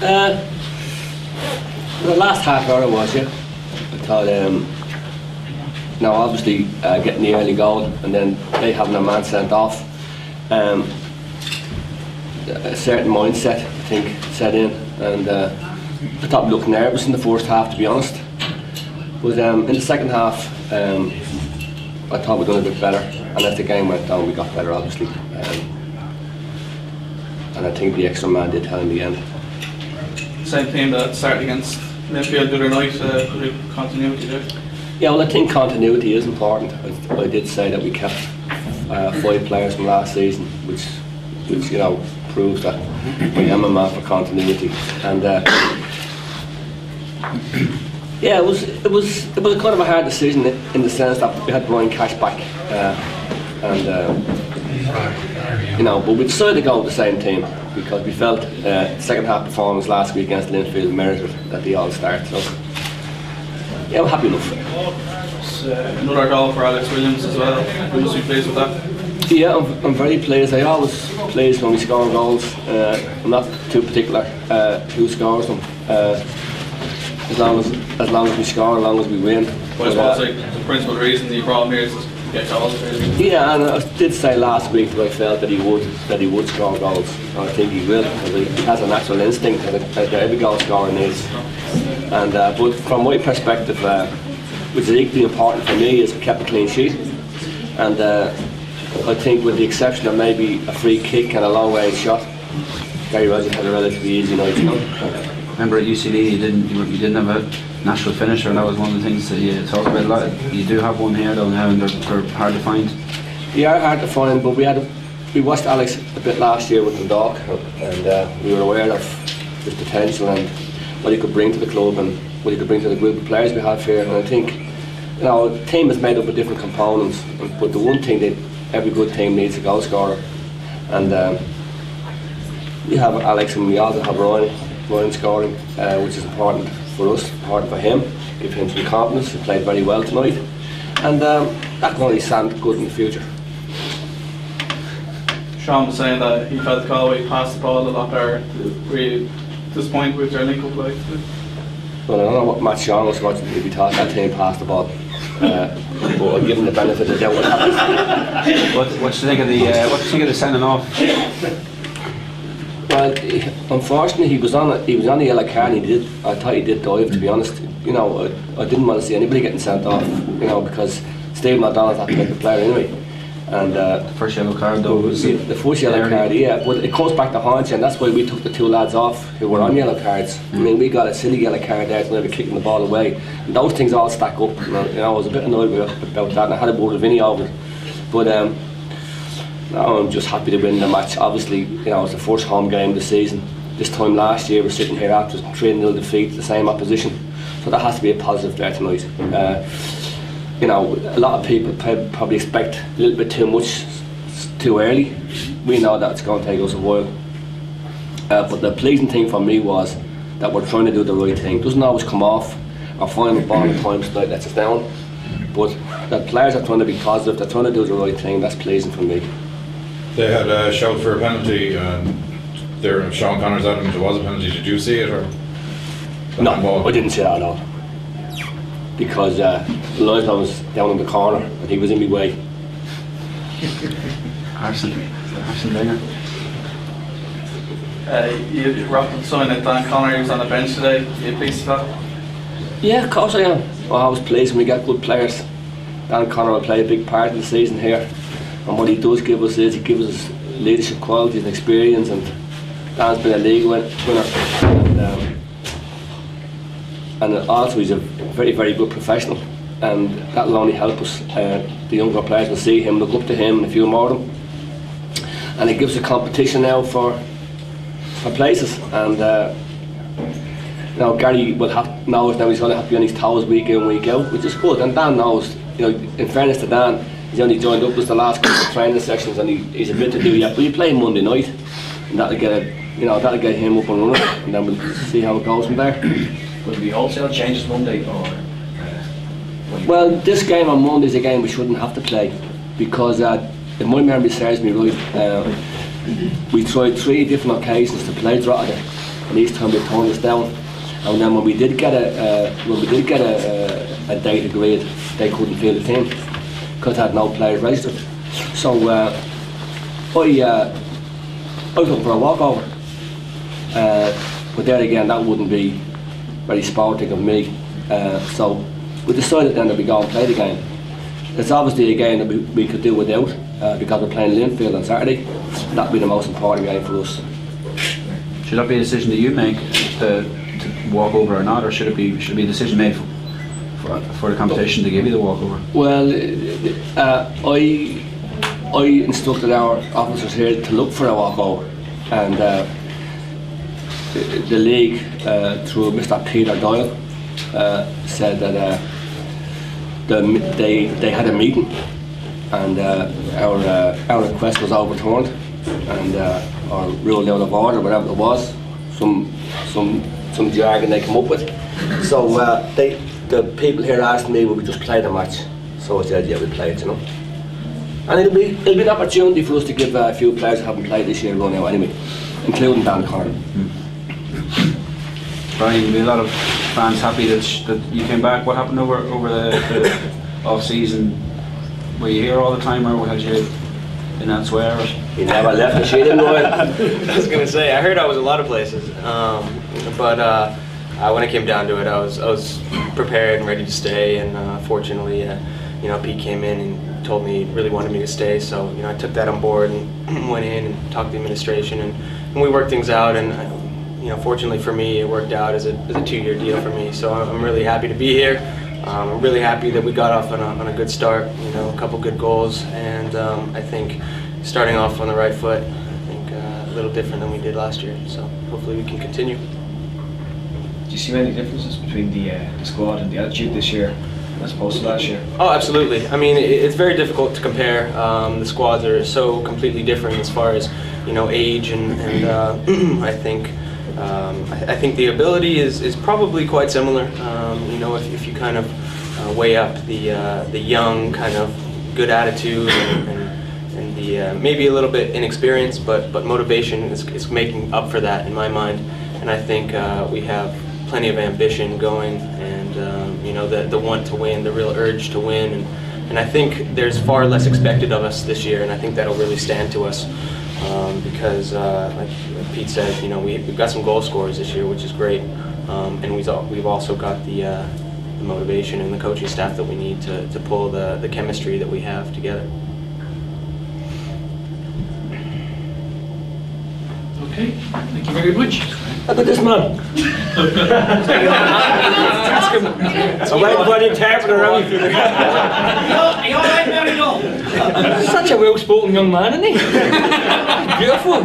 The last half hour was, yeah. I thought, now obviously getting the early goal and then they having a man sent off, a certain mindset I think set in, and I thought we looked nervous in the first half, to be honest. But in the second half, I thought we'd done a bit better, and as the game went on, we got better, obviously. And I think the extra man did tell in the end. Same team that started against Linfield the other night, continuity there. Yeah, well, I think continuity is important. I did say that we kept 5 players from last season, which you know proves that I am a man for continuity. And yeah, it was kind of a hard decision in the sense that we had Brian Cash back, you know, but we decided to go with the same team because we felt second half performance last week against Linfield merited that they all start. So yeah, we're happy enough. Another goal for Alex Williams as well. We must be pleased with that. Yeah, I'm very pleased. I always pleased when we score goals. I'm not too particular who scores them. As long as we score, as long as we win. But I suppose like the principal reason you brought him here is to get goals. Really. Yeah, and I did say last week that I felt that he would score goals. And I think he will, because he has a natural instinct that every goal scorer needs. And but from my perspective, which is equally important for me, is we kept a clean sheet. And I think, with the exception of maybe a free kick and a long range shot, Gary Rosie had a relatively easy night. Remember at UCD you didn't have a natural finisher, and that was one of the things that you talked about a lot. You do have one here though now, and they're hard to find. They are hard to find, but we watched Alex a bit last year with Dundalk, and we were aware of his potential and what he could bring to the club and what he could bring to the group of players we have here. And I think, you know, the team is made up of different components, but the one thing that every good team needs a goal scorer, and we have Alex and we also have Ryan scoring, which is important for us, important for him, give him some confidence. He played very well tonight, and that can only sound good in the future. Sean was saying that he felt Galway passed the ball a lot better. Were you disappointed with their link-up play? Well, I don't know what Matt Sean was watching if he thought that team passed the ball. But I'll give him the benefit of the doubt what happened. What do you think of the sending off? Well, unfortunately, he was on a yellow card. And I thought he did dive. To be honest, you know, I didn't want to see anybody getting sent off. You know, because Stephen O'Donnell had to get the player anyway. And first yellow card though was the first yellow card, yeah. But it comes back to haunt you, and that's why we took the 2 lads off who were on yellow cards. I mean, we got a silly yellow card there tonight, we kicking the ball away, and those things all stack up. You know, I was a bit annoyed about that, and I had a word with Vinny over it. But no, I'm just happy to win the match. Obviously, you know, it's the first home game of the season. This time last year, we're sitting here after 3-0 defeat, the same opposition, so that has to be a positive there tonight. You know, a lot of people probably expect a little bit too much too early. We know that it's going to take us a while. But the pleasing thing for me was that we're trying to do the right thing. It doesn't always come off. Our final ball at times tonight lets us down. But the players are trying to be positive, they're trying to do the right thing. That's pleasing for me. They had a shout for a penalty, there Sean Connor's adamant it was a penalty. Did you see it? Or no, I didn't see that at all. Because Linesman was down in the corner and he was in my way. Arson Wenger. You wrapped up signing that Dan Connor, he was on the bench today. Are you pleased with that? Yeah, of course I am. Well, I was pleased when we get good players. Dan Connor will play a big part in the season here, and what he does give us is he gives us leadership qualities and experience, and Dan's been a league winner, and also he's a very, very good professional, and that will only help us. The younger players will see him, look up to him, and a few more of them, and it gives a competition now for places. And now Gary knows now he's going to have to be on his toes week in, week out, which is good. And Dan knows, you know, in fairness to Dan, he's only joined up with the last couple of training sessions, and he's a bit to do yet. But you play Monday night, and that'll get him up and running, and then we'll see how it goes from there. Will there be wholesale changes Monday, or? Well, this game on Monday is a game we shouldn't have to play, because if my memory serves me right, we tried 3 different occasions to play Drogheda, and each time they turned us down. And then when we did get a date agreed, they couldn't field the team because they had no players registered. So I was looking for a walkover, but there again, that wouldn't be very sporting of me. So we decided then that we go and play the game. It's obviously a game that we could do without because we're playing Linfield on Saturday. That'd be the most important game for us. Should that be a decision that you make to walk over or not, or should it be a decision made for the competition to give you the walkover? Well, I instructed our officers here to look for a walkover, and the league through Mr. Peter Doyle said that they had a meeting, and our request was overturned and or ruled out of order, whatever it was, some jargon they come up with. So the people here asked me, would we just play the match? So I said, yeah, we'll play it, you know. And it'll be an opportunity for us to give a few players who haven't played this year a run out anyway, including Dan Corn. Brian, there'll be a lot of fans happy that you came back. What happened over the off season? Were you here all the time, or had you been elsewhere? He never left the shit, didn't I was going to say, I heard I was a lot of places, but when it came down to it, I was prepared and ready to stay, and fortunately, Pete came in and told me he really wanted me to stay, so I took that on board and went in and talked to the administration, and we worked things out, and fortunately for me, it worked out as a 2-year deal for me, so I'm really happy to be here. I'm really happy that we got off on a good start, a couple good goals, and I think starting off on the right foot, a little different than we did last year, so hopefully we can continue. Do you see many differences between the squad and the attitude this year as opposed to last year? Oh, absolutely. I mean, it's very difficult to compare. The squads are so completely different as far as age, and I think the ability is probably quite similar. If you kind of weigh up the young kind of good attitude and the maybe a little bit inexperienced, but motivation is making up for that in my mind. And I think we have plenty of ambition going, and the want to win, the real urge to win, and I think there's far less expected of us this year, and I think that'll really stand to us because, like Pete said, we've got some goal scorers this year, which is great, and we've also got the motivation and the coaching staff that we need to pull the chemistry that we have together. Okay, thank you very much. Look at this man. I'm waiting for the interpreter around. Are you all right, Mary? Such a well-spoken young man, isn't he? Beautiful.